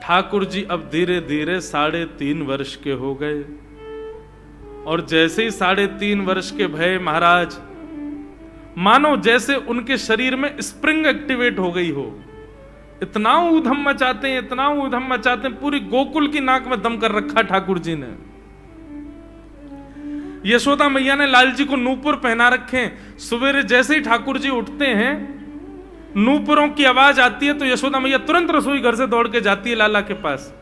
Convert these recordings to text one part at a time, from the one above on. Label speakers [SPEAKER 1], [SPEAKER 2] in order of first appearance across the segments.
[SPEAKER 1] ठाकुर जी अब धीरे धीरे 3.5 वर्ष के हो गए, और जैसे ही 3.5 वर्ष के भय महाराज, मानो जैसे उनके शरीर में स्प्रिंग एक्टिवेट हो गई हो। इतना ऊधम मचाते हैं, इतना ऊधम मचाते हैं, पूरी गोकुल की नाक में दम कर रखा ठाकुर जी ने। यशोदा मैया ने लाल जी को नूपुर पहना रखे। सवेरे जैसे ही ठाकुर जी उठते हैं, नूपुरों की आवाज आती है तो यशोदा मैया तुरंत रसोई घर से दौड़ के जाती है लाला के पास।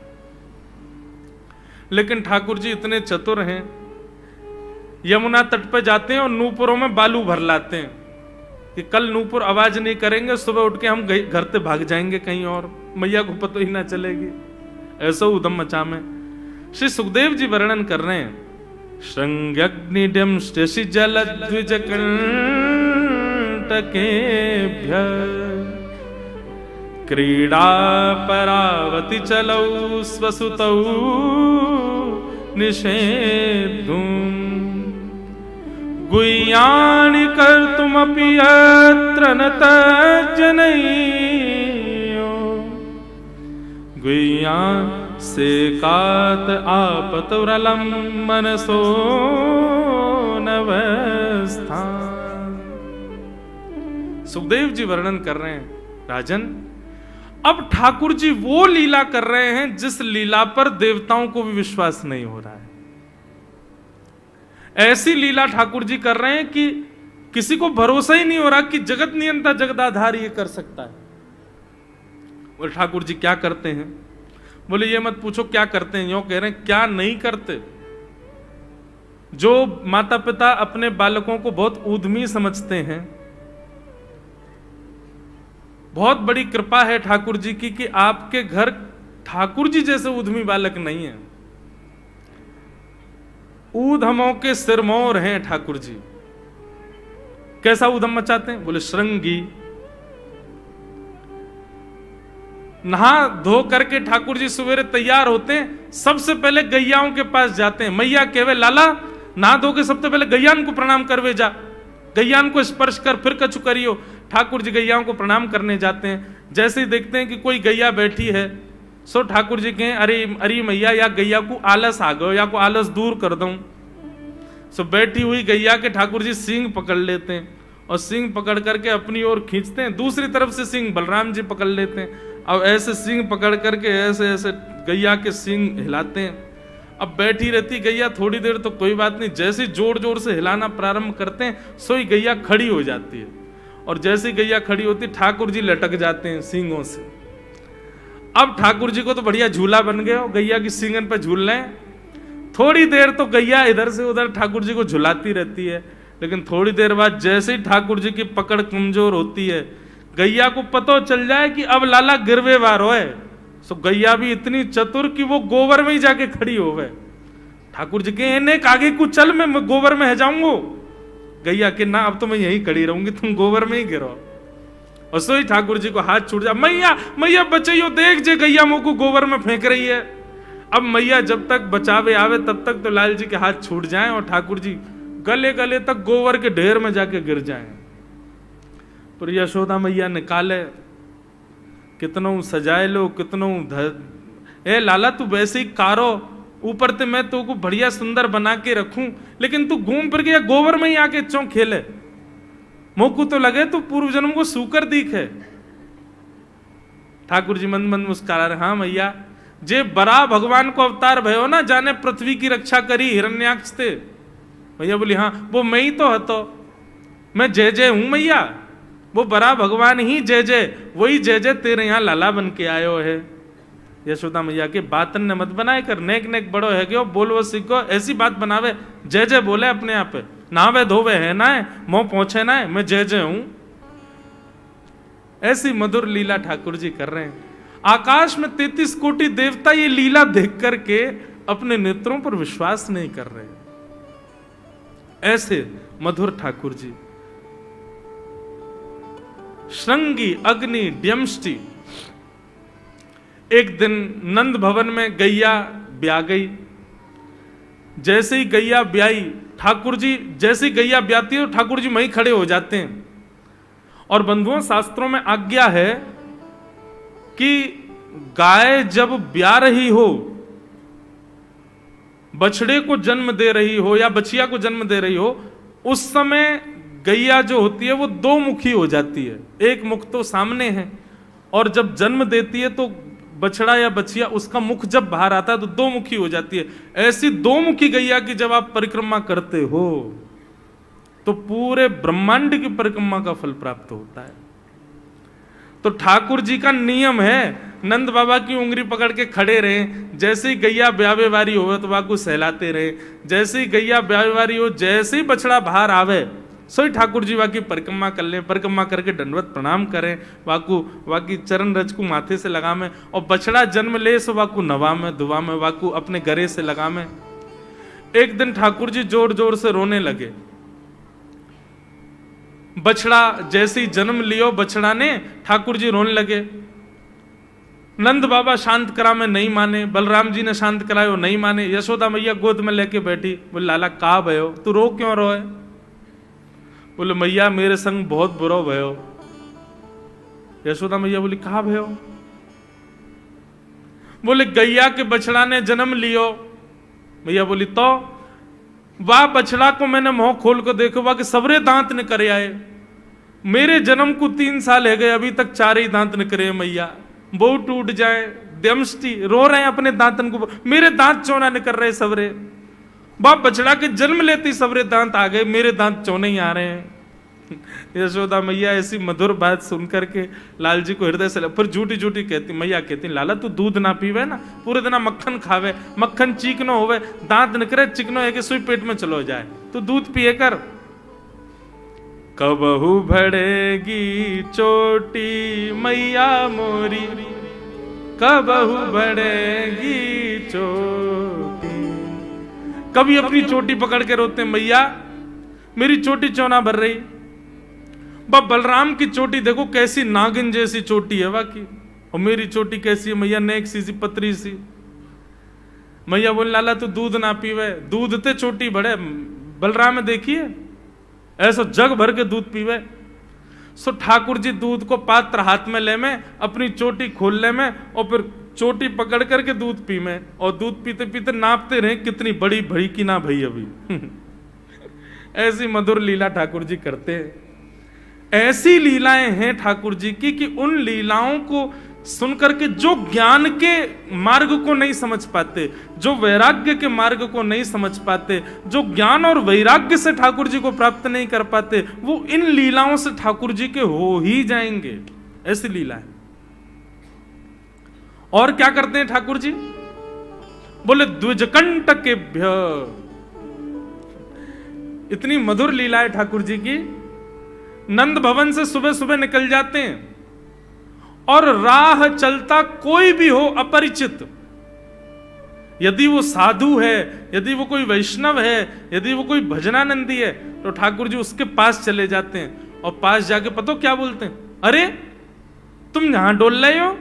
[SPEAKER 1] लेकिन ठाकुर जी इतने चतुर हैं, यमुना तट पर जाते हैं और नूपुरों में बालू भर लाते हैं कि कल नूपुर आवाज नहीं करेंगे, सुबह उठ के हम घर से भाग जाएंगे कहीं और, मैया को पता ही ना चलेगी। ऐसा उदम मचा में श्री सुखदेव जी वर्णन कर रहे हैं, श्रृंग्यग्निडम स्टेशि जल द्विज कंटकेभ्य क्रीडा परावति चलौ स्वसुतौ निषेधुम् गुह्यानि कर्तुमपि यत्र न तज्जनयो गुह्यान् सेकात आपतुरलं मनसो नवस्थान। सुखदेव जी वर्णन कर रहे हैं, राजन अब ठाकुर जी वो लीला कर रहे हैं जिस लीला पर देवताओं को भी विश्वास नहीं हो रहा है। ऐसी लीला ठाकुर जी कर रहे हैं कि किसी को भरोसा ही नहीं हो रहा कि जगत नियंता जगदाधार ये कर सकता है। बोले ठाकुर जी क्या करते हैं? बोले ये मत पूछो क्या करते हैं, यूं कह रहे हैं क्या नहीं करते। जो माता पिता अपने बालकों को बहुत ऊधमी समझते हैं, बहुत बड़ी कृपा है ठाकुर जी की कि आपके घर ठाकुर जी जैसे ऊधमी बालक नहीं है। ऊधमों के सिरमौर हैं ठाकुर जी। कैसा ऊधम मचाते हैं? बोले श्रृंगी। नहा धो करके ठाकुर जी सवेरे तैयार होते हैं, सबसे पहले गैयाओं के पास जाते हैं। मैया कहवे लाला नहा धो के सबसे पहले गैयान को प्रणाम करवे जा, गैयान को स्पर्श कर फिर कछु करियो। ठाकुर जी गैयाओं को प्रणाम करने जाते हैं। जैसे ही देखते हैं कि कोई गैया बैठी है, सो ठाकुर जी कहें अरे अरे मैया या गैया को आलस आ गयो, या को आलस दूर कर दूं। सो बैठी हुई गैया के ठाकुर जी सींग पकड़ लेते हैं और सींग पकड़ करके अपनी ओर खींचते हैं। दूसरी तरफ से सींग बलराम जी पकड़ लेते हैं। अब ऐसे सींग पकड़ करके ऐसे ऐसे गैया के सींग हिलाते हैं। अब बैठी रहती गैया थोड़ी देर तो कोई बात नहीं, जैसे जोर जोर से हिलाना प्रारंभ करते हैं सोई गैया खड़ी हो जाती है। और जैसे गैया खड़ी होती ठाकुर जी लटक जाते हैं सींगों से। अब ठाकुर जी को तो बढ़िया झूला बन गया हो, गैया की सींगन पर झूल रहे हैं। थोड़ी देर तो गैया इधर से उधर ठाकुर जी को झुलाती रहती है, लेकिन थोड़ी देर बाद जैसे ही ठाकुर जी की पकड़ कमजोर होती है, गैया को पता चल जाए कि अब लाला गिरवे वार है, सो गैया भी इतनी चतुर कि वो गोबर में ही जाके खड़ी हो गए। ठाकुर जी के इन्हें आगे कुछ चल, मैं गोबर में जाऊंगा। गैया के ना अब तो मैं यहीं खड़ी रहूंगी, तुम गोबर में ही गिरो। और सोई ठाकुर जी को हाथ छूट जा, मैया मैया बचाइयो, देख जे गैया मुंह को गोबर में फेंक रही है। अब मैया जब तक बचावे आवे तब तक तो लाल जी के हाथ छूट जाएं और ठाकुर जी गले गले तक गोबर के ढेर में जाके गिर जाएं। पर यशोदा मैया निकाले, कितनों सजाए लो, कितनों ए लाला तू वैसे ही कारो, ऊपर ते मैं तो को बढ़िया सुंदर बना के रखूं, लेकिन तू घूम फिर के गोबर में ही आके चौं खेले। मोकू तो लगे तू पूर्व जन्म को सूकर दीख है। ठाकुर जी मंद मंद मुस्कुरा रहे, हाँ मैया जे बरा भगवान को अवतार भयो ना, जाने पृथ्वी की रक्षा करी हिरण्याक्ष थे। भैया बोली हाँ वो मैं ही तो हतो, मैं जय जय हूं मैया, वो बरा भगवान ही जय जय, वही जय जय तेरे यहाँ लाला बन के आयो है। यशोदा मैया के बातन ने मत बनाए कर, नेक नेक बड़ो है क्यों बोलवो सीखो, ऐसी बात बनावे, जय जय बोले अपने आप पे, नहावे धोवे है ना है, मोह पहुंचे ना है, मैं जय जय हूं। ऐसी मधुर लीला ठाकुर जी कर रहे हैं। आकाश में 33 कोटि देवता ये लीला देख करके अपने नेत्रों पर विश्वास नहीं कर रहे। ऐसे मधुर ठाकुर जी। श्रृंगी अग्नि ड्यमष्टि। एक दिन नंद भवन में गैया ब्याह गई। जैसे ही गैया ब्याई, ठाकुर जी जैसे ही गैया ब्याती है ठाकुर जी वहीं खड़े हो जाते हैं। और बंधुओं शास्त्रों में आज्ञा है कि गाय जब ब्याह रही हो, बछड़े को जन्म दे रही हो या बछिया को जन्म दे रही हो, उस समय गैया जो होती है वो दो मुखी हो जाती है। एक मुख तो सामने है, और जब जन्म देती है तो बछड़ा या बछिया उसका मुख जब बाहर आता है तो दो मुखी हो जाती है। ऐसी दो मुखी गैया की जब आप परिक्रमा करते हो तो पूरे ब्रह्मांड की परिक्रमा का फल प्राप्त होता है। तो ठाकुर जी का नियम है, नंद बाबा की उंगली पकड़ के खड़े रहे, जैसे ही गैया ब्यावे वारी हो तो वाकू सहलाते रहे, जैसे ही गैया ब्यावे वारी हो, जैसे ही बछड़ा बाहर आवे सोई ठाकुर जी वाकी परिक्रमा कर लें, परिक्रमा करके दंडवत प्रणाम करें, वाकू वाकी चरण रज को माथे से लगा में, और बछड़ा जन्म ले सो वाकू नवा में दुआ में वाकू अपने गरे से लगा में। एक दिन ठाकुर जी जोर जोर से रोने लगे। बछड़ा जैसे ही जन्म लियो बछड़ा ने, ठाकुर जी रोने लगे। नंद बाबा शांत करा में नहीं माने, बलराम जी ने शांत करायो नहीं माने, यशोदा मैया गोद में लेके बैठी, बोले लाला का भयो, तू रो क्यों रोए? बोले मैया मेरे संग बहुत बुरा भयो। यशोदा मैया बोली कहा भयो? बोले गैया के बछड़ा ने जन्म लियो। मैया बोली तो वाह बछड़ा को मैंने मुंह खोल को देखो, वाह के सबरे दांत निकरे आए, मेरे जन्म को 3 साल है गए अभी तक 4 ही दांत निकरे मैया, वो टूट जाए दमष्टी रो रहे हैं अपने दांतन को, मेरे दांत चौना निकल रहे सबरे, बाप बछड़ा के जन्म लेती सबरे दांत आ गए, मेरे दांत चौने ही आ रहे हैं। यशोदा मैया ऐसी मधुर बात सुन करके लाल जी को हृदय से, फिर झूठी झूठी कहती मैया कहती लाला तू दूध ना पीवे ना, पूरे दिन मक्खन खावे, मक्खन चीकनो होवे, दांत निकरे चिकनो है कि सुई पेट में चलो जाए, तू दूध पिए कर। कबहू भड़ेगी चोटी मैया मोरी, कबहू भड़ेगी चोटी। कभी अपनी चोटी पकड़ के रोते मैया मेरी चोटी चौना भर रही। बलराम की चोटी देखो कैसी नागिन जैसी चोटी है वाकई, और मेरी चोटी कैसी है मैया, नेक सी पतरी सी। मैया बोल लाला तू दूध ना पीवे, दूध ते चोटी बढ़े, बलराम देखिए ऐसा जग भर के दूध पीवे। सो ठाकुर जी दूध को पात्र हाथ में ले में, अपनी चोटी खोल ले में, और फिर चोटी पकड़ करके दूध पी में, और दूध पीते पीते नापते रहे कितनी बड़ी भई की ना भई अभी। ऐसी मधुर लीला ठाकुर जी करते हैं। ऐसी लीलाएं हैं ठाकुर जी की कि उन लीलाओं को सुनकर के जो ज्ञान के मार्ग को नहीं समझ पाते, जो वैराग्य के मार्ग को नहीं समझ पाते, जो ज्ञान और वैराग्य से ठाकुर जी को प्राप्त नहीं कर पाते, वो इन लीलाओं से ठाकुर जी के हो ही जाएंगे। ऐसी लीला है। और क्या करते हैं ठाकुर जी? बोले द्विजकंटकेभ्य, इतनी मधुर लीला है ठाकुर जी की। नंद भवन से सुबह सुबह निकल जाते हैं, और राह चलता कोई भी हो अपरिचित, यदि वो साधु है, यदि वो कोई वैष्णव है, यदि वो कोई भजनानंदी है, तो ठाकुर जी उसके पास चले जाते हैं, और पास जाके पता क्या बोलते हैं? अरे तुम यहां डोल रहे हो?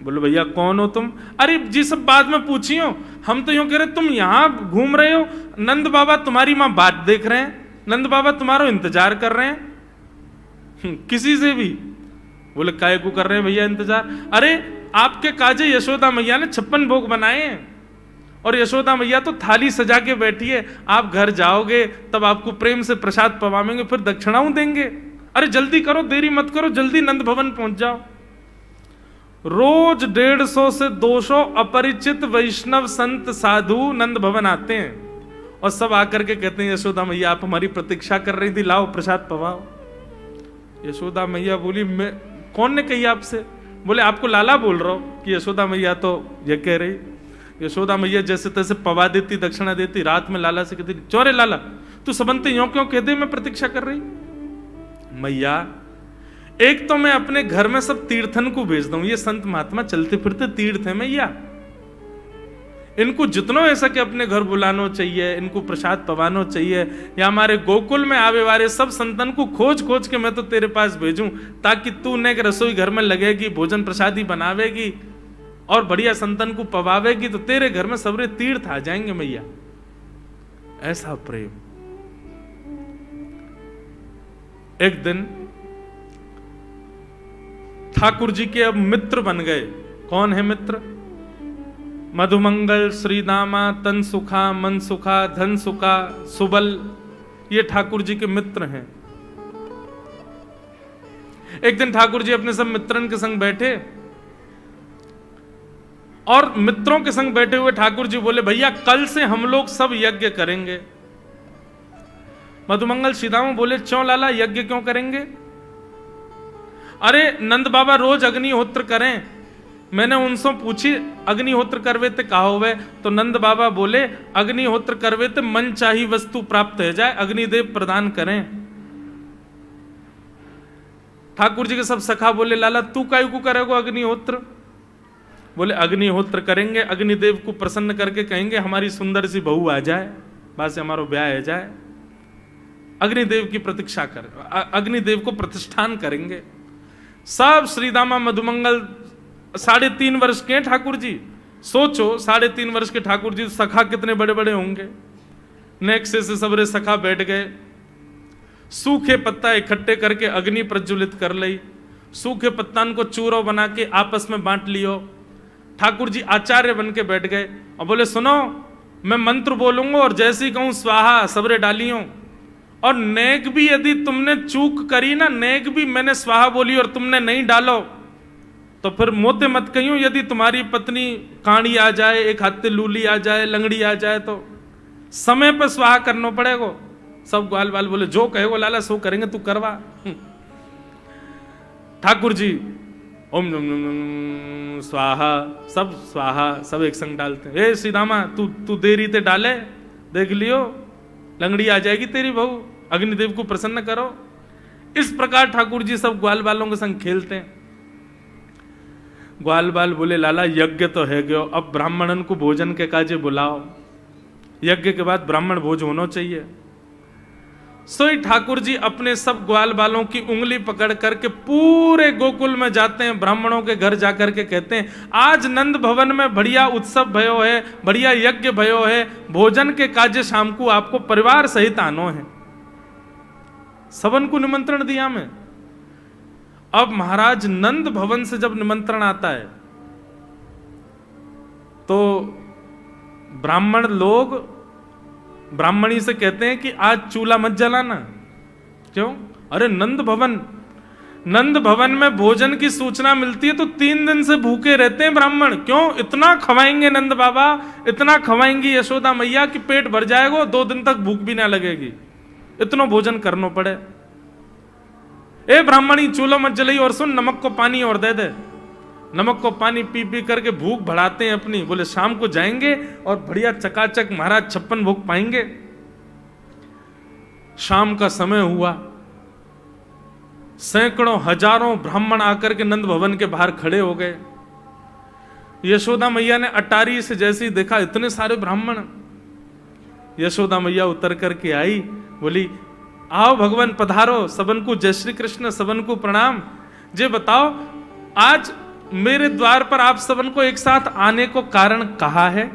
[SPEAKER 1] बोलो भैया कौन हो तुम? अरे जी सब बाद में पूछियो, हम तो यूं कह रहे तुम यहां घूम रहे हो, नंद बाबा तुम्हारी मां बात देख रहे हैं, नंद बाबा तुम्हारा इंतजार कर रहे हैं। किसी से भी? बोले काय को कर रहे हैं भैया इंतजार? अरे आपके काजे यशोदा मैया ने 56 भोग बनाए हैं, और यशोदा मैया तो थाली सजा के बैठी है, आप घर जाओगे तब आपको प्रेम से प्रसाद पवाएंगे, फिर दक्षिणाओं देंगे। अरे जल्दी करो, देरी मत करो, जल्दी नंद भवन पहुंच जाओ। रोज 150 से 200 अपरिचित वैष्णव संत साधु नंद भवन आते हैं, और सब आकर के कहते हैं यशोदा मैया आप हमारी प्रतीक्षा कर रही थी, लाओ प्रसाद पवाओ। यशोदा मैया बोली मैं कौन ने कही आपसे? बोले आपको लाला बोल रहा हूं कि यशोदा मैया तो ये कह रही। यशोदा मैया जैसे तैसे पवा देती, दक्षिणा देती, रात में लाला से कहती चौरे लाला तू सबंते यूं क्यों कहते मैं प्रतीक्षा कर रही? मैया एक तो मैं अपने घर में सब तीर्थन को भेज दूं, ये संत महात्मा चलते फिरते तीर्थ है मैया, इनको जितनो ऐसा कि अपने घर बुलानो चाहिए, इनको प्रसाद पवानो चाहिए, या हमारे गोकुल में आवे वाले सब संतन को खोज खोज के मैं तो तेरे पास भेजूं, ताकि तू ने रसोई घर में लगेगी, भोजन प्रसादी बनावेगी और बढ़िया संतन को पवावेगी, तो तेरे घर में सबरे तीर्थ आ जाएंगे मैया। ऐसा प्रेम। एक दिन ठाकुर जी के अब मित्र बन गए। कौन है मित्र? मधुमंगल, श्रीदामा, तन सुखा, मन सुखा, धन सुखा, सुबल, ये ठाकुर जी के मित्र हैं। एक दिन ठाकुर जी अपने सब मित्रन के संग बैठे और मित्रों के संग बैठे हुए ठाकुर जी बोले, भैया कल से हम लोग सब यज्ञ करेंगे। मधुमंगल, श्रीदामा बोले, क्यों लाला, यज्ञ क्यों करेंगे? अरे नंद बाबा रोज अग्निहोत्र करें। मैंने उनसे पूछी अग्निहोत्र करवे ते कहा होवे, तो नंद बाबा बोले, अग्निहोत्र करवे ते मन चाही वस्तु प्राप्त हो जाए, अग्निदेव प्रदान करें। ठाकुर जी के सब सखा बोले, लाला तू काहे को करेगो अग्निहोत्र? बोले अग्निहोत्र करेंगे, अग्निदेव को प्रसन्न करके कहेंगे हमारी सुंदर सी बहू आ जाए, बाद से हमारा ब्याह हो जाए। अग्निदेव की प्रतीक्षा कर, अग्निदेव को प्रतिष्ठान करेंगे। सब श्रीदामा मधुमंगल 3.5 वर्ष के ठाकुर जी, सोचो 3.5 वर्ष के ठाकुर जी, सखा कितने बड़े बड़े होंगे। नेक्से से सबरे सखा बैठ गए, सूखे पत्ता इकट्ठे करके अग्नि प्रज्वलित कर ली, सूखे पत्तान को चूरो बना के आपस में बांट लियो। ठाकुर जी आचार्य बन के बैठ गए और बोले, सुनो मैं मंत्र बोलूंगा और जैसे ही कहूं स्वाहा सबरे डालियो, और नेक भी यदि तुमने चूक करी ना, नेक भी मैंने स्वाहा बोली और तुमने नहीं डालो तो फिर मोते मत कहियो। यदि तुम्हारी पत्नी काणी आ जाए, एक हाथे लूली आ जाए, लंगड़ी आ जाए, तो समय पर स्वाहा करना पड़ेगा। सब ग्वाल बाल बोले, जो कहेगो लाला सो करेंगे, तू करवा। ठाकुर जी ओम नम नम स्वाहा, सब स्वाहा, सब एक संग डालते। हे श्रीदामा तू देरी ते डाले, देख लियो लंगड़ी आ जाएगी तेरी बहू, अग्निदेव को प्रसन्न करो। इस प्रकार ठाकुर जी सब ग्वाल बालों के संग खेलते हैं। ग्वाल बाल बोले, लाला यज्ञ तो है गयो, अब ब्राह्मणन को भोजन के काजे बुलाओ, यज्ञ के बाद ब्राह्मण भोज होना चाहिए। सोई ठाकुर जी अपने सब ग्वाल बालों की उंगली पकड़ करके पूरे गोकुल में जाते हैं, ब्राह्मणों के घर जाकर के कहते हैं, आज नंद भवन में बढ़िया उत्सव भयो है, बढ़िया यज्ञ भयो है, भोजन के काजे शाम को आपको परिवार सहित आनो है। सबन को निमंत्रण दिया मैं। अब महाराज नंद भवन से जब निमंत्रण आता है तो ब्राह्मण लोग ब्राह्मणी से कहते हैं कि आज चूल्हा मत जलाना। क्यों? अरे नंद भवन में भोजन की सूचना मिलती है तो 3 दिन से भूखे रहते हैं ब्राह्मण। क्यों? इतना खवाएंगे नंद बाबा, इतना खवाएंगी यशोदा मैया कि पेट भर जाएगा, 2 दिन तक भूख भी ना लगेगी, इतना भोजन करना पड़े। ए ब्राह्मणी चूल्हा मत जलाई, और सुन नमक को पानी और दे दे। नमक को पानी पी पी करके भूख बढ़ाते हैं अपनी। बोले शाम को जाएंगे और बढ़िया चकाचक महाराज 56 भोग पाएंगे। शाम का समय हुआ, सैकड़ों हजारों ब्राह्मण आकर के नंद भवन के बाहर खड़े हो गए। यशोदा मैया ने अटारी से जैसे ही देखा इतने सारे ब्राह्मण, यशोदा मैया उतर करके आई, बोली आओ भगवान पधारो, सबन को जय श्री कृष्ण, सबन को प्रणाम। जे बताओ आज मेरे द्वार पर आप सबन को एक साथ आने को कारण कहा है?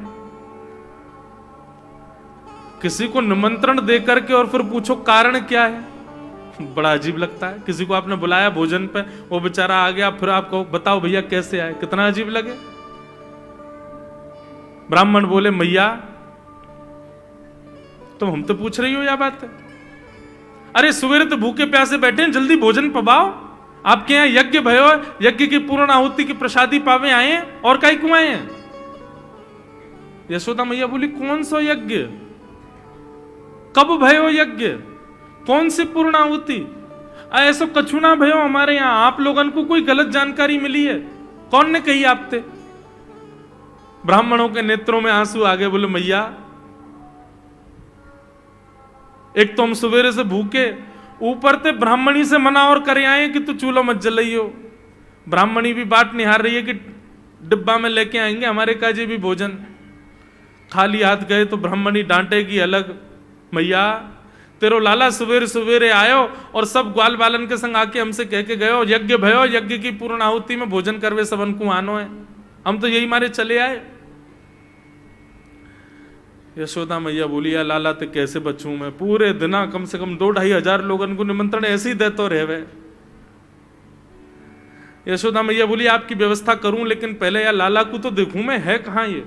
[SPEAKER 1] किसी को निमंत्रण देकर के और फिर पूछो कारण क्या है, बड़ा अजीब लगता है। किसी को आपने बुलाया भोजन पे, वो बेचारा आ गया, फिर आप कहो बताओ भैया कैसे आए, कितना अजीब लगे। ब्राह्मण बोले मैया तुम हमसे पूछ रही हो या बात है? अरे सवेरे तो भूखे प्यासे बैठे हैं, जल्दी भोजन पवाओ। आपके यहां यज्ञ भयो, यज्ञ की पूर्ण आहुति की प्रसादी पावे आए हैं, और काई क्यों आए हैं? यशोदा मैया बोली कौन सा यज्ञ, कब भयो यज्ञ, कौन सी पूर्ण आहुति? ऐसा कछु ना भयो हमारे यहां, आप लोगों को कोई गलत जानकारी मिली है, कौन ने कही आपते? ब्राह्मणों के नेत्रों में आंसू आ गए। बोले मैया एक तो हम सवेरे से भूखे, ऊपर ते ब्राह्मणी से मना और करे आए कि तू चूल्हा मत जलाइयो। ब्राह्मणी भी बाट निहार रही है कि डिब्बा में लेके आएंगे हमारे काजे भी भोजन। खाली हाथ गए तो ब्राह्मणी डांटेगी अलग, मैया तेरो लाला सवेरे सवेरे आयो और सब ग्वाल बालन के संग आके हमसे कह के गयो यज्ञ भयो, यज्ञ की पूर्ण आहुति में भोजन करवे सबन को आनो है, हम तो यही मारे चले आए। यशोदा मैया बोली या लाला ते कैसे बचूं मैं, पूरे दिना कम से कम 2-2.5 हजार लोगों को निमंत्रण ऐसे ही देते रहे। यशोदा मैया बोली आपकी व्यवस्था करूं, लेकिन पहले यार लाला को तो देखूं मैं, है कहां ये।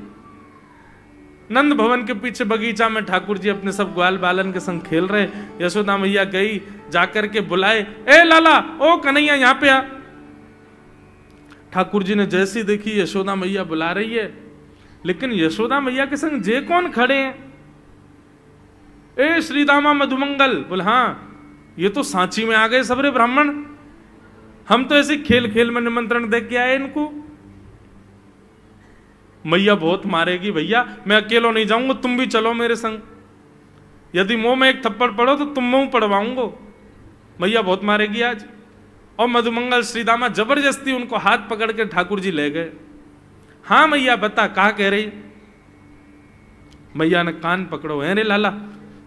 [SPEAKER 1] नंद भवन के पीछे बगीचा में ठाकुर जी अपने सब ग्वाल बालन के संग खेल रहे। यशोदा मैया गई, जाकर के बुलाए, ए लाला, ओ कन्हैया यहां पे आ। ठाकुर जी ने जैसी देखी यशोदा मैया बुला रही है, लेकिन यशोदा मैया के संग जे कौन खड़े हैं? ए श्रीदामा मधुमंगल। बोले हाँ, ये तो सांची में आ गए सबरे ब्राह्मण, हम तो ऐसे खेल खेल में निमंत्रण दे के आए इनको। मैया बहुत मारेगी भैया, मैं अकेला नहीं जाऊंगा, तुम भी चलो मेरे संग, यदि मुंह में एक थप्पड़ पड़ो तो तुम मुंह पड़वाऊंगा। मैया बहुत मारेगी आज। और मधुमंगल श्रीदामा जबरदस्ती उनको हाथ पकड़ के ठाकुर जी ले गए। हाँ मैया बता, कहा कह रही? मैया ने कान पकड़ो, है रे लाला,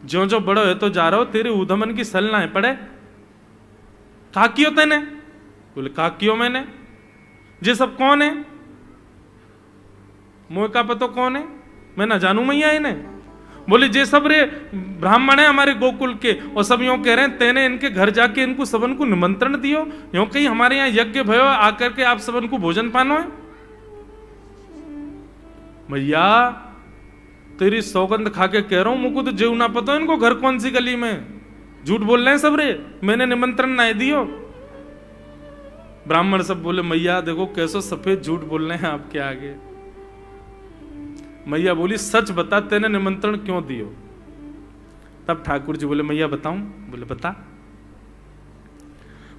[SPEAKER 1] ज्यो जो बड़ो है तो जा रहा हो, तेरे उधमन की सल ना है पड़े। का कियो तेने? बोले का कियो मैंने? ये सब कौन है? मुझे का पता कौन है, मैं ना जानू मैया इन्हें। बोले जे सब रे ब्राह्मण है हमारे गोकुल के, और सब यूं कह रहे हैं तेने इनके घर जाके इनको सबन को निमंत्रण दियो, यूं कहीं हमारे यहाँ यज्ञ भयो आकर के आप सबन को भोजन पानो है। मैया तेरी सौगंध खा के कह रहा हूं, मुझको तो जेव ना पता इनको घर कौन सी गली में, झूठ बोल रहे हैं सब रे, मैंने निमंत्रण ना दियो। ब्राह्मण सब बोले मैया देखो कैसो सफेद झूठ बोल रहे हैं आपके आगे। मैया बोली सच बता, तेने निमंत्रण क्यों दियो? तब ठाकुर जी बोले मैया बताऊं? बोले बता।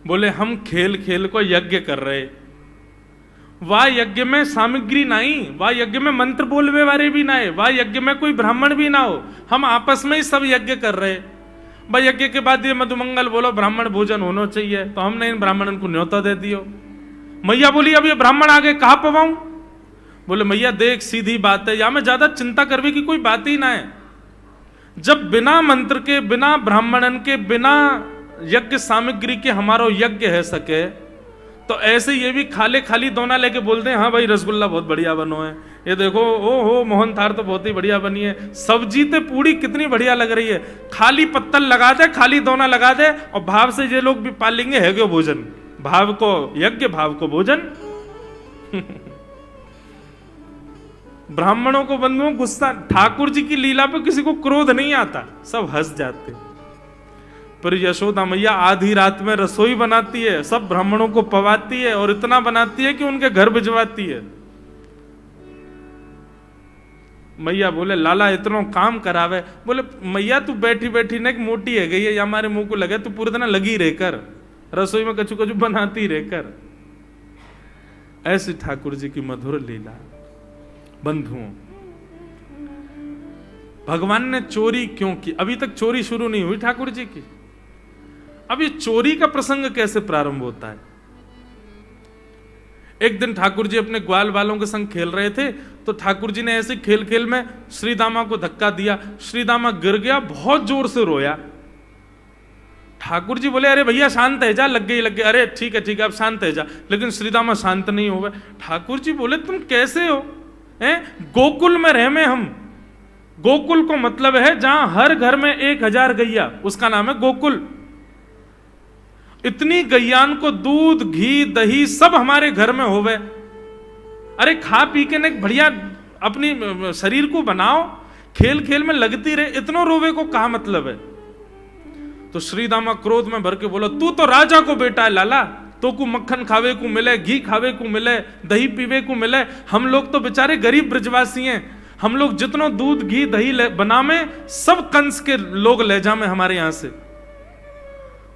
[SPEAKER 1] बोले हम खेल खेल को यज्ञ कर रहे, वाह यज्ञ में सामग्री नहीं, वाह यज्ञ में मंत्र बोलवे वाले भी ना है, वाह यज्ञ में कोई ब्राह्मण भी ना हो, हम आपस में ही सब यज्ञ कर रहे। भाई यज्ञ के बाद ये मधुमंगल बोलो ब्राह्मण भोजन होना चाहिए, तो हमने इन ब्राह्मणों को न्योता दे दियो। मैया बोली अब ये ब्राह्मण आगे कहां पवाऊं? बोले मैया देख सीधी बात है, या में ज्यादा चिंता करने की कोई बात ही ना है। जब बिना मंत्र के, बिना ब्राह्मणन के, बिना यज्ञ सामग्री के हमारा यज्ञ है सके, तो ऐसे ये भी खाली खाली दोना लेके बोलते हैं हाँ भाई रसगुल्ला बहुत बढ़िया बनो है, ये देखो ओ हो मोहन थार तो बहुत ही बढ़िया बनी है, सब्जी तो पूरी कितनी बढ़िया लग रही है, खाली पत्तल लगा दे, खाली दोना लगा दे, और भाव से ये लोग भी पाल लेंगे है क्यों भोजन, भाव को यज्ञ भाव को भोजन। ब्राह्मणों को बंधुओं गुस्सा, ठाकुर जी की लीला पर किसी को क्रोध नहीं आता, सब हंस जाते। पर यशोदा मैया आधी रात में रसोई बनाती है, सब ब्राह्मणों को पवाती है, और इतना बनाती है कि उनके घर भिजवाती है। मैया बोले लाला इतना काम करावे। बोले मैया तू बैठी बैठी ना मोटी है गई है, या हमारे मुंह को लगे, तू पूरे दिन लगी रहकर रसोई में कचू कचू बनाती रहकर। ऐसी ठाकुर जी की मधुर लीला। बंधुओं भगवान ने चोरी क्यों की? अभी तक चोरी शुरू नहीं हुई ठाकुर जी की। अब ये चोरी का प्रसंग कैसे प्रारंभ होता है? एक दिन ठाकुर जी अपने ग्वाल वालों के संग खेल रहे थे, तो ठाकुर जी ने ऐसे खेल खेल में श्रीदामा को धक्का दिया, श्रीदामा गिर गया, बहुत जोर से रोया। ठाकुर जी बोले अरे भैया शांत है जा, लग गई लग गई, अरे ठीक है अब शांत है जा, लेकिन श्रीदामा शांत नहीं हो गए। ठाकुर जी बोले तुम कैसे हो? गोकुल में रह में हम, गोकुल को मतलब है जहां हर घर में 1000 गैया, उसका नाम है गोकुल। इतनी गैयान को दूध घी दही सब हमारे घर में होवे, अरे खा पी के न बढ़िया अपनी शरीर को बनाओ, खेल खेल में लगती रहे, इतनो रोवे को कहा मतलब है? तो श्रीदामा क्रोध में भर के बोला तू तो राजा को बेटा है लाला, तो को मक्खन खावे को मिले, घी खावे को मिले, दही पीवे को मिले, हम लोग तो बेचारे गरीब ब्रजवासी हैं, हम लोग जितनो दूध घी दही बनावे सब कंस के लोग ले जामे हमारे यहां से।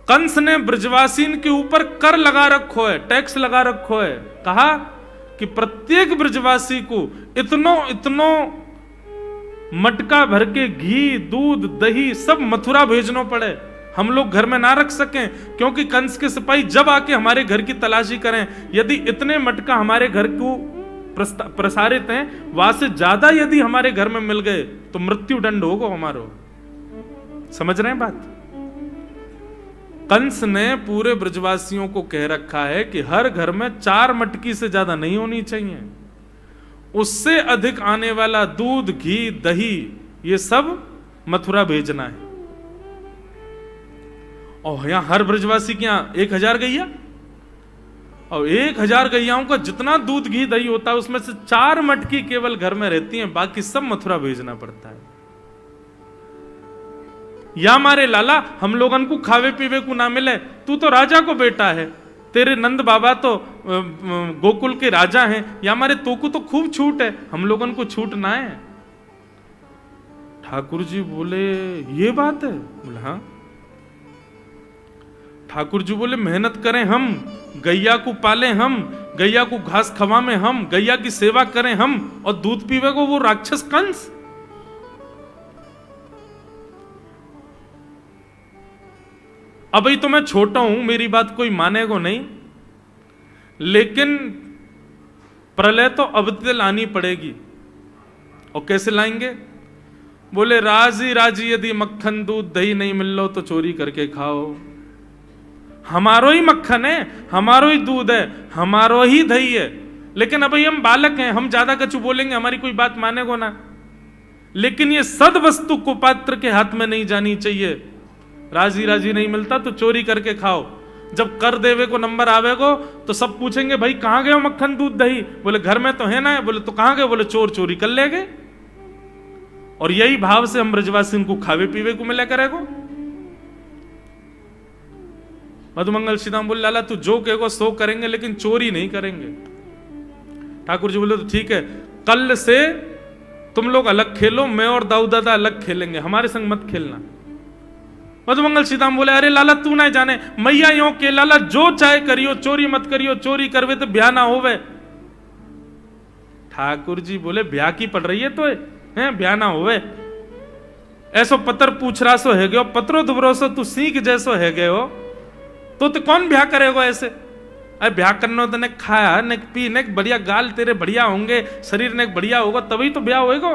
[SPEAKER 1] कंस ने ब्रजवासीन के ऊपर कर लगा रखो है, टैक्स लगा रखो है, कहा कि प्रत्येक ब्रजवासी को इतनो मटका भर के घी दूध दही सब मथुरा भेजना पड़े, हम लोग घर में ना रख सकें, क्योंकि कंस के सिपाही जब आके हमारे घर की तलाशी करें, यदि इतने मटका हमारे घर को प्रसारित हैं, वहां से ज्यादा यदि हमारे घर में मिल गए तो मृत्यु दंड होगा हमारो। समझ रहे हैं बात? कंस ने पूरे ब्रजवासियों को कह रखा है कि हर घर में 4 मटकी से ज्यादा नहीं होनी चाहिए, उससे अधिक आने वाला दूध घी दही ये सब मथुरा भेजना है। और यहां हर ब्रजवासी के यहां 1000 गैया, और 1000 गैयाओं का जितना दूध घी दही होता है उसमें से 4 मटकी केवल घर में रहती हैं, बाकी सब मथुरा भेजना पड़ता है। या मारे लाला हम लोगन को खावे पीवे को ना मिले, तू तो राजा को बेटा है, तेरे नंद बाबा तो गोकुल के राजा हैं, या मारे तो को तो खूब छूट है, हम लोगन को छूट ना है। ठाकुर जी बोले ये बात है? बोले हाँ। ठाकुर जी बोले मेहनत करें हम, गैया को पाले हम, गैया को घास खवाएं हम, गैया की सेवा करें हम, और दूध पीवे को वो राक्षस कंस। अभी तो मैं छोटा हूं, मेरी बात कोई मानेगा नहीं, लेकिन प्रलय तो अब तक लानी पड़ेगी। और कैसे लाएंगे? बोले राजी राजी यदि मक्खन दूध दही नहीं मिल लो तो चोरी करके खाओ। हमारो ही मक्खन है, हमारो ही दूध है, हमारो ही दही है, लेकिन अभी हम बालक हैं, हम ज्यादा कछु बोलेंगे हमारी कोई बात मानेगो ना। लेकिन ये सद वस्तु कुपात्र के हाथ में नहीं जानी चाहिए। राजी राजी नहीं मिलता तो चोरी करके खाओ। जब कर देवे को नंबर आवेगो तो सब पूछेंगे भाई कहां गए मक्खन दूध दही? बोले घर में तो है ना। बोले तो कहां गए? बोले चोर चोरी कर ले गए। और यही भाव से हम ब्रजवासी को खावे पीवे को मिला करेगो। मधुमंगल सीताराम बोले लाला तू जो कहेगो सो करेंगे, लेकिन चोरी नहीं करेंगे। ठाकुर जी बोले तो ठीक है, कल से तुम लोग अलग खेलो, मैं और दाऊ दादा अलग खेलेंगे, हमारे संग मत खेलना। मधुमंगल सीताराम बोले अरे लाला तू ना जाने, मैया यो के लाला जो चाहे करियो, चोरी मत करियो, चोरी करवे तो ब्याह ना होवे। ठाकुर जी बोले ब्याह की पड़ रही है तो है, ब्याह ना होवे। ऐसो पत्र पूछ रहा सो है गयो, पत्रो दुबरो सो तू सीख जैसो है गयो, तो कौन ब्याह करेगा ऐसे? अरे ब्याह करना तो ने खाया ने पी ने बढ़िया गाल तेरे बढ़िया होंगे, शरीर ने बढ़िया होगा तभी तो ब्याह होएगा।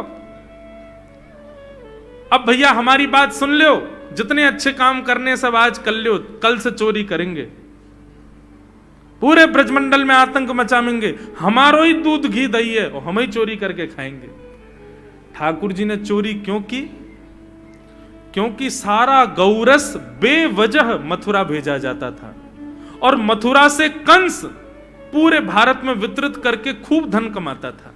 [SPEAKER 1] अब भैया हमारी बात सुन लो, जितने अच्छे काम करने सब आज कर लो, कल से चोरी करेंगे, पूरे ब्रजमंडल में आतंक मचाएंगे, हमारो ही दूध घी दही है और हम ही चोरी करके खाएंगे। ठाकुर जी ने चोरी क्यों की? क्योंकि सारा गौरस बेवजह मथुरा भेजा जाता था और मथुरा से कंस पूरे भारत में वितरित करके खूब धन कमाता था।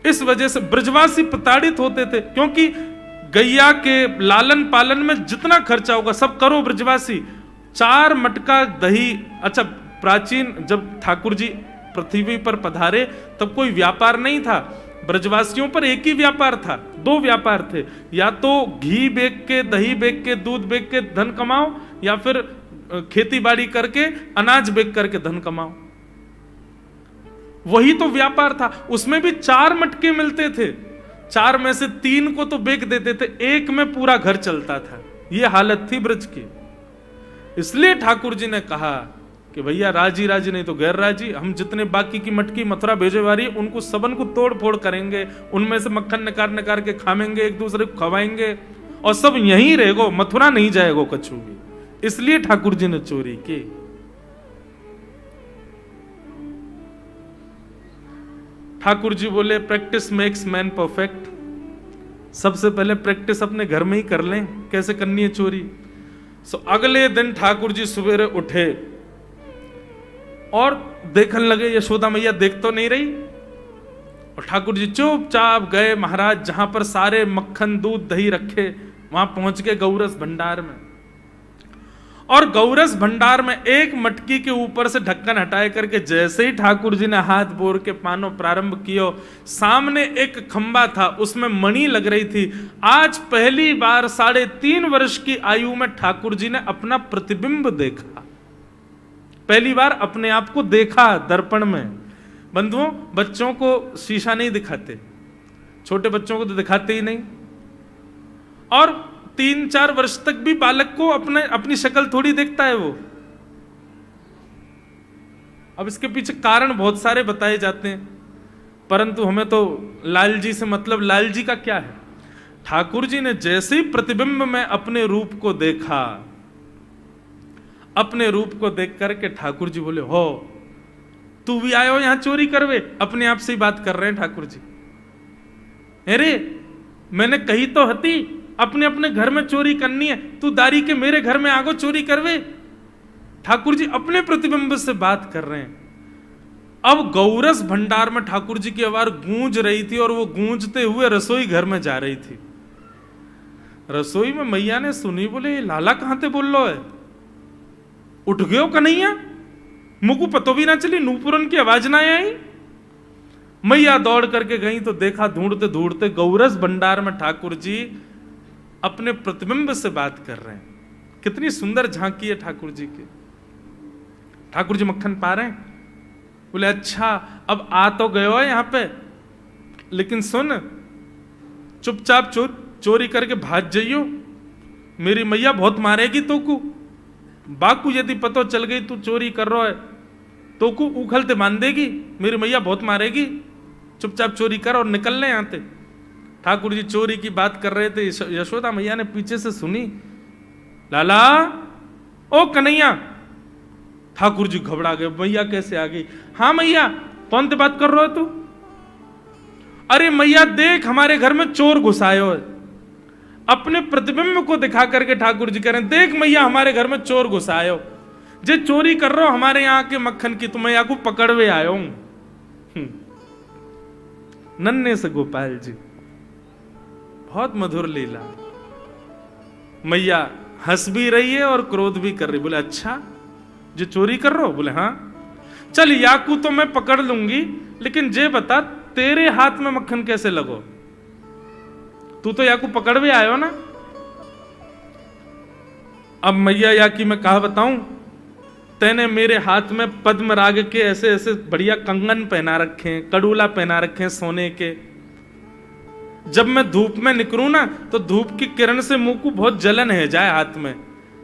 [SPEAKER 1] इस वजह से ब्रजवासी प्रताड़ित होते थे, क्योंकि गैया के लालन पालन में जितना खर्चा होगा सब करो ब्रजवासी। 4 मटका दही। अच्छा, प्राचीन जब ठाकुर जी पृथ्वी पर पधारे तब कोई व्यापार नहीं था, ब्रजवासियों पर एक ही व्यापार था, 2 व्यापार थे, या तो घी बेच के, दही बेच के, दूध बेच के धन कमाओ, या फिर खेती बाड़ी करके अनाज बेच करके धन कमाओ। वही तो व्यापार था। उसमें भी 4 मटके मिलते थे, 4 में से 3 को तो बेच देते थे, 1 में पूरा घर चलता था। यह हालत थी ब्रज की। इसलिए ठाकुर जी ने कहा कि भैया राजी राजी नहीं तो गैर राजी, हम जितने बाकी की मटकी मथुरा भेजे वाली उनको सबन को तोड़ फोड़ करेंगे, उनमें से मक्खन निकाल निकाल के खाएंगे, एक दूसरे को खवाएंगे और सब यहीं रहेगो, मथुरा नहीं जाएगो कछु भी। इसलिए ठाकुर जी ने चोरी की। ठाकुर जी बोले प्रैक्टिस मेक्स मैन परफेक्ट। सबसे पहले प्रैक्टिस अपने घर में ही कर लें कैसे करनी है चोरी। सो अगले दिन ठाकुर जी सवेरे उठे और देखने लगे यशोदा मैया देख तो नहीं रही, और ठाकुर जी चुपचाप गए महाराज जहां पर सारे मक्खन दूध दही रखे, वहां पहुंच गए गौरस भंडार में। और गौरस भंडार में एक मटकी के ऊपर से ढक्कन हटाए करके जैसे ही ठाकुर जी ने हाथ बोर के पानो प्रारंभ किया, सामने एक खंबा था, उसमें मणि लग रही थी। आज पहली बार 3.5 वर्ष की आयु में ठाकुर जी ने अपना प्रतिबिंब देखा, पहली बार अपने आप को देखा दर्पण में। बंधुओं, बच्चों को शीशा नहीं दिखाते, छोटे बच्चों को तो दिखाते ही नहीं, और 3-4 वर्ष तक भी बालक को अपनी शक्ल थोड़ी देखता है वो। अब इसके पीछे कारण बहुत सारे बताए जाते हैं, परंतु हमें तो लाल जी से मतलब, लाल जी का क्या है? ठाकुर जी ने जैसे ही प्रतिबिंब में अपने रूप को देखा, अपने रूप को देख करके ठाकुर जी बोले हो तू भी आयो यहां चोरी करवे। अपने आप से ही बात कर रहे हैं ठाकुर जी। अरे मैंने कही तो हती अपने अपने घर में चोरी करनी है, तू दारी के मेरे घर में आगो चोरी करवे। ठाकुर जी अपने प्रतिबिंब से बात कर रहे हैं। अब गौरस भंडार में ठाकुर जी की आवाज गूंज रही थी और वो गूंजते हुए रसोई घर में जा रही थी। रसोई में मैया ने सुनी, बोले लाला कहां थे बोल लो है, उठ गयो कन्हैया, मुझको पतो भी ना चली, नूपुरन की आवाज ना आई। मैया दौड़ करके गई तो देखा ढूंढते ढूंढते गौरस भंडार में ठाकुर जी अपने प्रतिबिंब से बात कर रहे हैं। कितनी सुंदर झांकी है ठाकुर जी की। ठाकुर जी मक्खन पा रहे हैं। बोले अच्छा अब आ तो गए हो यहां पे, लेकिन सुन चुपचाप चोरी करके भाग जाइयो, मेरी मैया बहुत मारेगी तो को। बाकू यदि पतो चल गई तू चोरी कर रहा है तो को उखलते बांध देगी, मेरी मैया बहुत मारेगी। चुपचाप चोरी कर और निकल ले यहां से। ठाकुर जी चोरी की बात कर रहे थे, यशोदा मैया ने पीछे से सुनी, लाला ओ कन्हैया। ठाकुर जी घबरा गए, मैया कैसे आ गई? हाँ मैया, कौन से बात कर रहे हो तू? अरे मैया देख हमारे घर में चोर घुसायो है। अपने प्रतिबिंब को दिखा करके ठाकुर जी कह रहे हैं, देख मैया हमारे घर में चोर घुसायो, जे चोरी कर रहे हो हमारे यहाँ के मक्खन की, तो मैं यहाँ को पकड़वे आयो हूं। नन्हे से गोपाल जी, बहुत मधुर लीला। मैया हंस भी रही है और क्रोध भी कर रही। बोले अच्छा जो चोरी कर रहे हो? बोले हाँ। चल याकू तो मैं पकड़ लूंगी, लेकिन जे बता तेरे हाथ में मक्खन कैसे लगो? तू तो याकू पकड़ भी आयो ना। अब मैया याकी मैं कहा बताऊं, तेने मेरे हाथ में पद्मराग के ऐसे ऐसे बढ़िया कंगन पहना रखे हैं, कड़ूला पहना रखे हैं सोने के। जब मैं धूप में निकलूं ना तो धूप की किरण से मुंह को बहुत जलन है जाए हाथ में।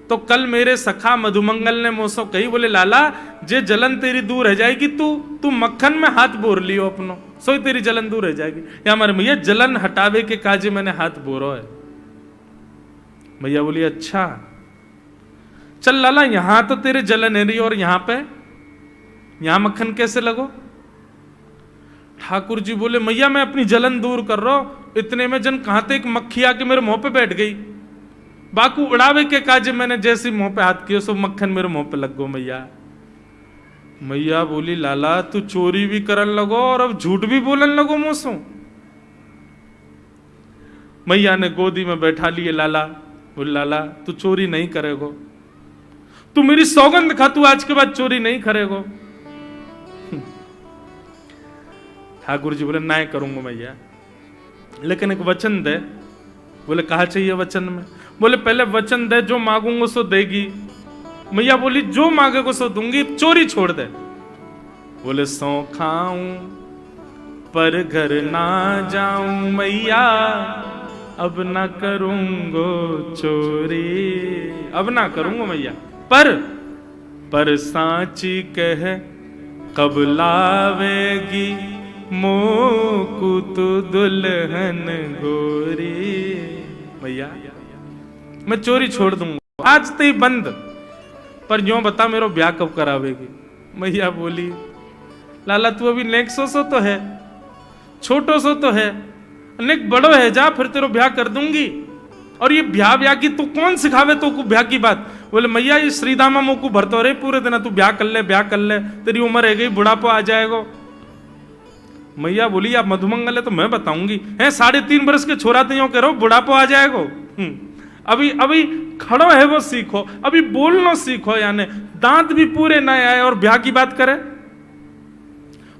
[SPEAKER 1] तो कल मेरे सखा मधुमंगल ने मुझसे कही, बोले लाला जे जलन तेरी दूर रह जाएगी, तू मक्खन में हाथ बोर लियो अपनो, सोई तेरी जलन दूर रह जाएगी। या हमारे मैया जलन हटावे के काजे मैंने हाथ बोरो है। मैया बोली अच्छा चल लाला, यहां तो तेरे जलन है रही और यहां मक्खन कैसे लगो? ठाकुर जी बोले मैया मैं अपनी जलन दूर कर रहा हूं। इतने में जन कहां थे एक मक्खी आके मेरे मुंह पे बैठ गई। बाकू उड़ावे के काजे मैंने जैसे मुंह पे हाथ किया सो मक्खन मेरे मुंह पे लग गो। मैया बोली लाला तू चोरी भी करन लगो और अब झूठ भी बोलन लगो मुंह। मैया ने गोदी में बैठा लिए लाला। बोले लाला तू चोरी नहीं करेगो, तू मेरी सौगंध खा, तू आज के बाद चोरी नहीं करेगो। ठाकुर जी बोले ना करूंगा मैया, लेकिन एक वचन दे। बोले कहा चाहिए वचन में? बोले पहले वचन दे, जो मांगूंगा सो देगी। मैया बोली जो मांगेगा सो दूंगी, चोरी छोड़ दे। बोले सौ खाऊं पर घर ना जाऊं मैया, अब ना करूंगो चोरी, अब ना करूंगा मैया। पर सांची कह कब लावेगी, मोकू तो दुल्हन गोरी। मैया मैं चोरी छोड़ दूंगा, आज तो ही बंद, पर जो बता मेरा ब्याह कब करावेगी? मैया बोली लाला तू अभी नेक सो तो है, छोटो सो तो है, नेक बड़ो है, जा फिर तेरा ब्याह कर दूंगी। और ये ब्याह की तू कौन सिखावे तो को ब्याह की बात? बोले मैया ये श्रीदामा मुंह को भरतो रे पूरे दिन, तू ब्याह कर ले, तेरी उम्र है गई, बुढ़ापा आ जाएगा। मैया बोली आप मधुमंगल है तो मैं बताऊंगी, है 3.5 बरस के छोरा तो यूं करो बुढ़ापा आ जाएगा। अभी खड़ो है वो सीखो, अभी बोलना सीखो, यानी दांत भी पूरे ना आए और ब्याह की बात करे।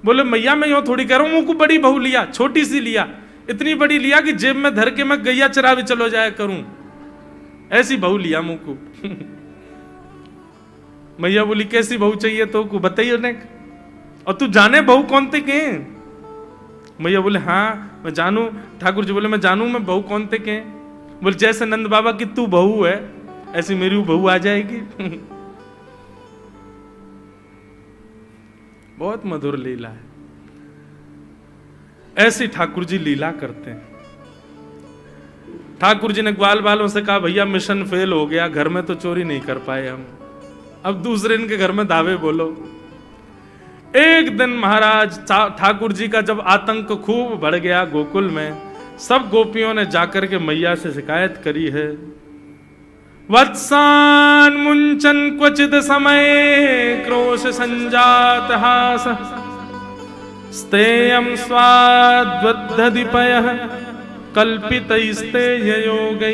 [SPEAKER 1] बोले मैया मैं यूं थोड़ी कह रहा हूं, मुंह को बड़ी बहू लिया, छोटी सी लिया, इतनी बड़ी लिया कि जेब में धर के मैं गैया चरावे चलो जाया करूं, ऐसी बहू लिया मुंह को। मैया बोली कैसी बहू चाहिए तो को बताइए ने, और तू जाने बहू कौन थे के? मैया बोले हाँ मैं जानू। ठाकुर जी बोले मैं जानू, मैं बहू कौन थे के? बोले जैसे नंद बाबा की तू बहू है ऐसी मेरी बहू आ जाएगी। बहुत मधुर लीला है, ऐसी ठाकुर जी लीला करते हैं। ठाकुर जी ने ग्वाल बालों से कहा भैया मिशन फेल हो गया, घर में तो चोरी नहीं कर पाए हम, अब दूसरे इनके घर में दावे बोलो। एक दिन महाराज ठाकुर जी का जब आतंक खूब बढ़ गया गोकुल में, सब गोपियों ने जाकर के मैया से शिकायत करी है। वत्सान मुंचन क्वचिद समय क्रोश संजात हास स्तेयं स्वाद्वद्धदिपयः कल्पितैस्तेययोगै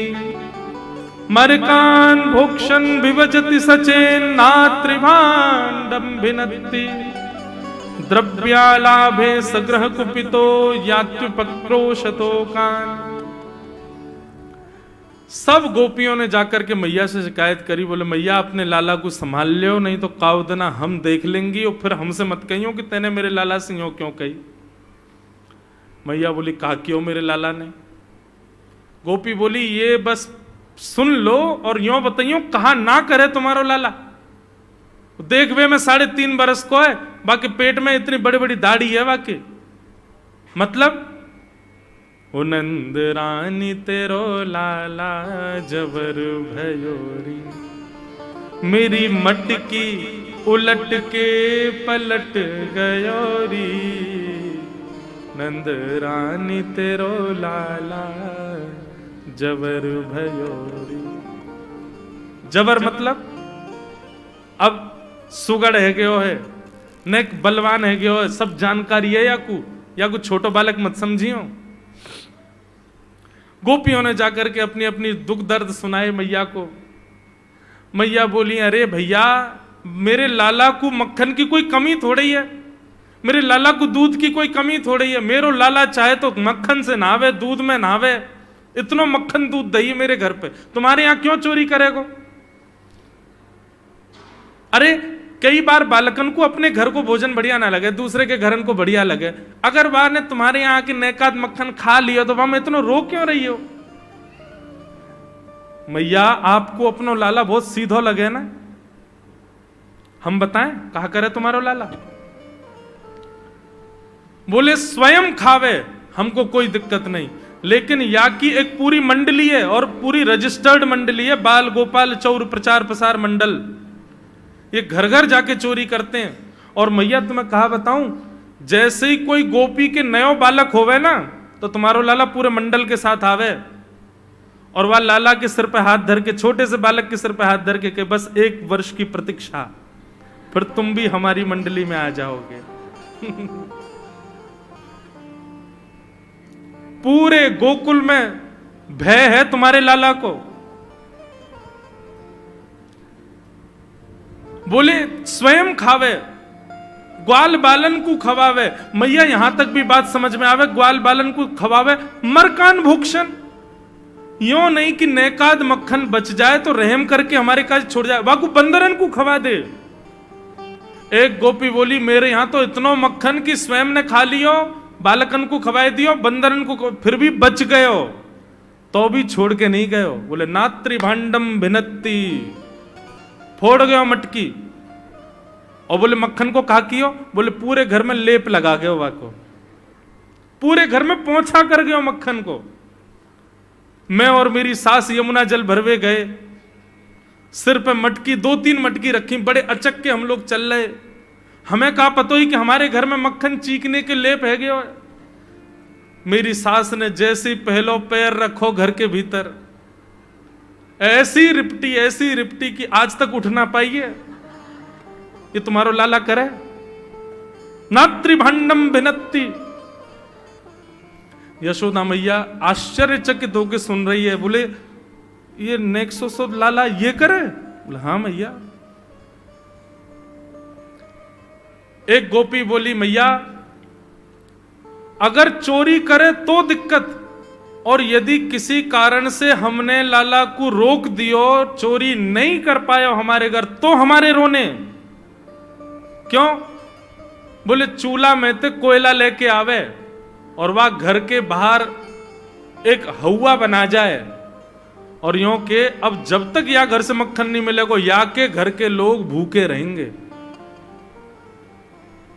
[SPEAKER 1] मरकान् भोक्षन् विभजति सचेन्नात्रिभाण्डं भिनत्ति द्रव्यालाभे सग्रह कुपितो यात्युपक्रोशतो कान। सब गोपियों ने जाकर के मैया से शिकायत करी, बोले मैया अपने लाला को संभाल लियो, नहीं तो कावदना हम देख लेंगी और फिर हमसे मत कहियो कि तेने मेरे लाला से यूं क्यों कही। मैया बोली कहा क्यों मेरे लाला ने? गोपी बोली ये बस सुन लो और यूं बताइयो कहा ना करे तुम्हारो लाला। देख वे में 3.5 बरस को है, बाकी पेट में इतनी बड़ी बड़ी दाढ़ी है बाकी। मतलब ओ नंद रानी तेरो लाला जबर भयोरी, मेरी मटकी उलट के पलट गयोरी। नंद रानी तेरो लाला जबर भयोरी। जबर मतलब अब सुगड़ है गयो है, नेक बलवान है गयो है, सब जानकारी है या कुछ छोटो बालक मत समझियो। गोपियों ने जाकर के अपनी अपनी दुख दर्द सुनाए मैया को। मैया बोली अरे भैया मेरे लाला को मक्खन की कोई कमी थोड़ी है, मेरे लाला को दूध की कोई कमी थोड़ी है। मेरो लाला चाहे तो मक्खन से नहावे, दूध में नहावे, इतना मक्खन दूध दही मेरे घर पे, तुम्हारे यहां क्यों चोरी करेगो? अरे कई बार बालकन को अपने घर को भोजन बढ़िया ना लगे, दूसरे के घरन को बढ़िया लगे, अगर बार ने तुम्हारे यहां की नेकाद मक्खन खा लिया तो वहां में इतना रो क्यों रही हो? मैया आपको अपनो लाला बहुत सीधो लगे ना, हम बताएं कहा करे तुम्हारो लाला? बोले स्वयं खावे हमको कोई दिक्कत नहीं, लेकिन या की एक पूरी मंडली है और पूरी रजिस्टर्ड मंडली है, बाल गोपाल चौर प्रचार प्रसार मंडल, ये घर घर जाके चोरी करते हैं। और मैया तुम्हें कहा बताऊं, जैसे ही कोई गोपी के नयो बालक होवे ना तो तुम्हारो लाला पूरे मंडल के साथ आवे और वह लाला के सिर पे हाथ धर के, छोटे से बालक के सिर पे हाथ धर के बस 1 वर्ष की प्रतीक्षा, फिर तुम भी हमारी मंडली में आ जाओगे। पूरे गोकुल में भय है तुम्हारे लाला को। बोले स्वयं खावे, ग्वाल बालन को खवावे। मैया यहां तक भी बात समझ में आवे, ग्वाल बालन को खवावे, मरकान भूक्षण, यो नहीं कि नेकाद मक्खन बच जाए तो रहम करके हमारे काज छोड़ जाए, वाकू बंदरन को खवा दे। एक गोपी बोली मेरे यहां तो इतना मक्खन कि स्वयं ने खा लियो, बालकन को खवाए दियो, बंदरन को फिर भी बच गयो तो भी छोड़ के नहीं गयो। बोले नात्री भांडम भिनत्ती, फोड़ गयो मटकी। और बोले मक्खन को कहा कियो? बोले पूरे घर में लेप लगा गयो, वाको पूरे घर में पोंछा कर गयो मक्खन को। मैं और मेरी सास यमुना जल भरवे गए, सिर पे मटकी 2-3 मटकी रखी, बड़े अचक के हम लोग चल रहे, हमें कहा पतो ही कि हमारे घर में मक्खन चीकने के लेप है गयो। मेरी सास ने जैसे ही पहलो पैर रखो घर के भीतर, ऐसी रिपटी कि आज तक उठ ना पाई है। ये तुम्हारो लाला करे? नात्रिभांडम भिनत्ती। यशोदा मैया आश्चर्यचकित होकर सुन रही है। बोले ये नेक्सो लाला ये करे? बोले हाँ मैया। एक गोपी बोली मैया अगर चोरी करे तो दिक्कत, और यदि किसी कारण से हमने लाला को रोक दियो, चोरी नहीं कर पाए हमारे घर, तो हमारे रोने क्यों? बोले चूल्हा में तो कोयला लेके आवे और वह घर के बाहर एक हवा बना जाए और यूं के अब जब तक या घर से मक्खन नहीं मिलेगा या के घर के लोग भूखे रहेंगे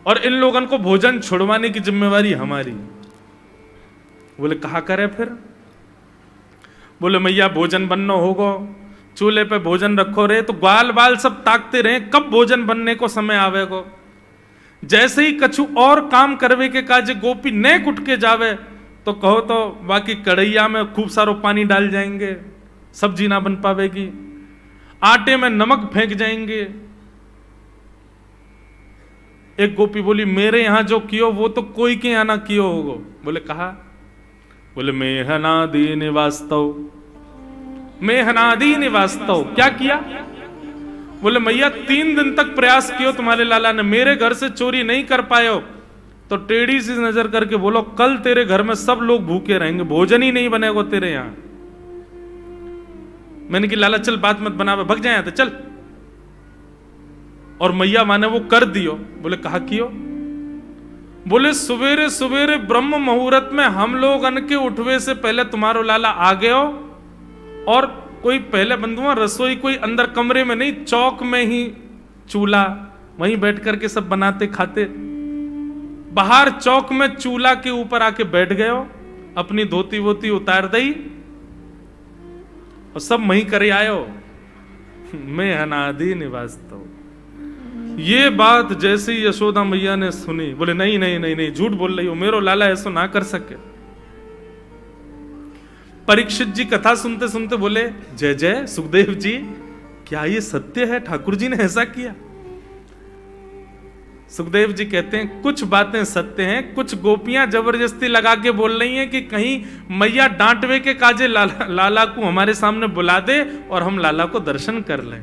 [SPEAKER 1] और इन लोगों को भोजन छुड़वाने की जिम्मेवारी हमारी। बोले कहा करे फिर? बोले मैया भोजन बनना होगा, चूल्हे पे भोजन रखो रे, तो ग्वाल बाल सब ताकते रहे कब भोजन बनने को समय आवेगो। जैसे ही कछु और काम करवे के काज गोपी नेक उठ के जावे तो कहो तो बाकी कढ़ैया में खूब सारो पानी डाल जाएंगे, सब्जी ना बन पावेगी। आटे में नमक फेंक जाएंगे। एक गोपी बोली, मेरे यहां जो कियो वो तो कोई के यहां ना कियो होगो। बोले कहा? बोले मेहनादी निवास्तव, मेहनादी निवास्तव। क्या किया? बोले मैया 3 दिन तक प्रयास कियो तुम्हारे लाला ने, मेरे घर से चोरी नहीं कर पाए हो, तो टेढ़ी सी नजर करके बोलो कल तेरे घर में सब लोग भूखे रहेंगे, भोजन ही नहीं बनेगा तेरे यहां। मैंने कि लाला चल बात मत बना, भग जाए तो चल। और मैया माने वो कर दियो। बोले कहा कियो? बोले सवेरे सवेरे ब्रह्म मुहूर्त में हम लोग अन के उठवे से पहले तुम्हारो लाला आ गए हो, और कोई पहले बंधुआ रसोई कोई अंदर कमरे में नहीं, चौक में ही चूल्हा, वहीं बैठ करके सब बनाते खाते। बाहर चौक में चूल्हा के ऊपर आके बैठ गए हो, अपनी धोती वोती उतार दई और सब वहीं करे आयो। मैं अनादि निवास्तव। ये बात जैसे ही यशोदा मैया ने सुनी, बोले नहीं नहीं नहीं नहीं, झूठ बोल रही हो, मेरो लाला ऐसा ना कर सके। परीक्षित जी कथा सुनते सुनते बोले जय जय सुखदेव जी, क्या ये सत्य है? ठाकुर जी ने ऐसा किया? सुखदेव जी कहते हैं कुछ बातें सत्य हैं, कुछ गोपियां जबरदस्ती लगा के बोल रही हैं कि कहीं मैया डांटवे के काजे लाला को हमारे सामने बुला दे और हम लाला को दर्शन कर लें।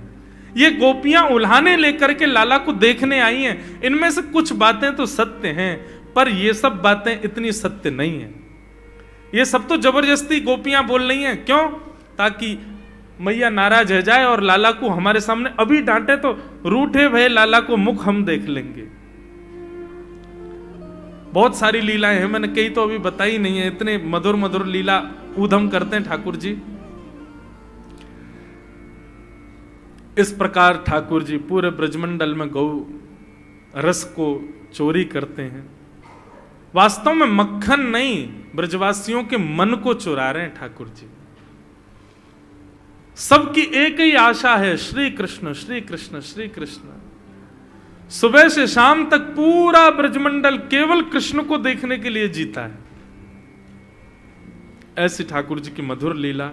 [SPEAKER 1] ये गोपियां उल्हाने लेकर के लाला को देखने आई हैं। इनमें से कुछ बातें तो सत्य हैं, पर ये सब बातें इतनी सत्य नहीं है। ये सब तो जबरदस्ती गोपियां बोल रही हैं। क्यों? ताकि मैया नाराज हो जाए और लाला को हमारे सामने अभी डांटे तो रूठे भय लाला को मुख हम देख लेंगे। बहुत सारी लीलाएं हैं, मैंने कई तो अभी बताई नहीं है। इतने मधुर मधुर लीला ऊधम करते हैं ठाकुर जी। इस प्रकार ठाकुर जी पूरे ब्रजमंडल में गौ रस को चोरी करते हैं। वास्तव में मक्खन नहीं, ब्रजवासियों के मन को चुरा रहे हैं ठाकुर जी। सबकी एक ही आशा है, श्री कृष्ण श्री कृष्ण श्री कृष्ण। सुबह से शाम तक पूरा ब्रजमंडल केवल कृष्ण को देखने के लिए जीता है। ऐसी ठाकुर जी की मधुर लीला